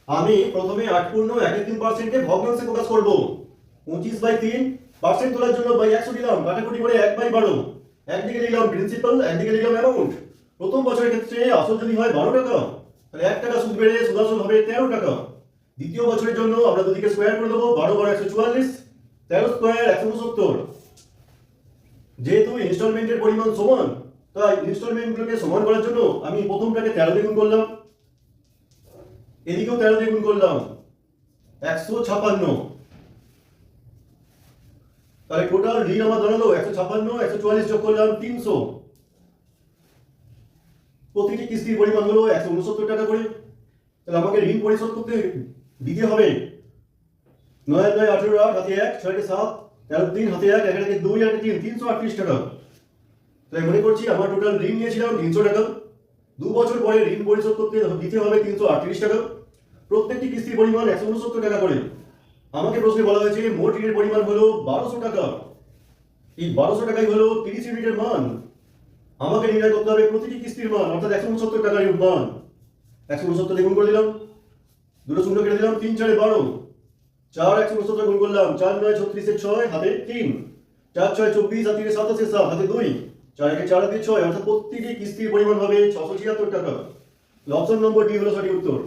আমি প্রথমে 8.13% কে ভগ্নাংশে প্রকাশ করব। 25/3% তোলার জন্য বাই 100 দিলাম, কাটাকুটি করে 1/12। একদিকে লিখলাম প্রিন্সিপাল, একদিকে লিখলাম অ্যামাউন্ট। প্রথম বছরের ক্ষেত্রে আসল যদি হয় 12 টাকা, তাহলে 1 টাকা সুদ বেড়ে সুদাসল হবে 13 টাকা। দ্বিতীয় বছরের জন্য আমরা দুদিকে স্কোয়ার করে দেবো, 12 বার 144, 13 স্কোয়ার 169। যেহেতু ইনস্টলমেন্টের পরিমাণ সমান, তাই ইনস্টলমেন্টগুলোকে সমান করার জন্য আমি প্রথমটাকে 13 দিয়ে গুণ করলাম, এদিকেও 13 দিয়ে গুণ করলাম, 156। তাহলে টোটাল ঋণ আমার দাঁড়ালো 156, 144 যোগ করলাম 300। প্রতিটি কিস্তির পরিমাণ হলো 169 টাকা করে। তাহলে আমাকে ঋণ পরিশোধ করতে দিতে হবে 9 9 18 8 হাতে 1 6 7 13 3 হাতে 1 1 2 1 3 338 টাকা। তাই মনে করছি আমার টোটাল ঋণ নিয়েছিলাম 300 টাকা। 2 বছর পরে ঋণ পরিশোধ করতে দিতে হবে 338 টাকা। প্রত্যেকটি কিস্তির পরিমাণ 169 টাকা করে। আমাকে প্রশ্নে বলা হয়েছে মোট ঋণের পরিমাণ হলো 1200 টাকা। এই 1200 টাকাই হলো 30 ইউনিটের মান। আমাকে নির্ণয় করতে হবে প্রতিটি কিস্তির মান, অর্থাৎ 169 টাকার মান। 169 দিয়ে গুণ করে দিলাম, দুটো শূন্য কেটে দিলাম, 3 4 12, 4 169 গুণ করলাম, 4 9 36 6 হাতে 3, 4 6 24 আর 3 27 7 হাতে 2, 4 1 4 দিয়ে 6, অর্থাৎ প্রতিটি কিস্তির পরিমাণ হবে 676 টাকা। অপশন নম্বর ডি হলো সঠিক উত্তর।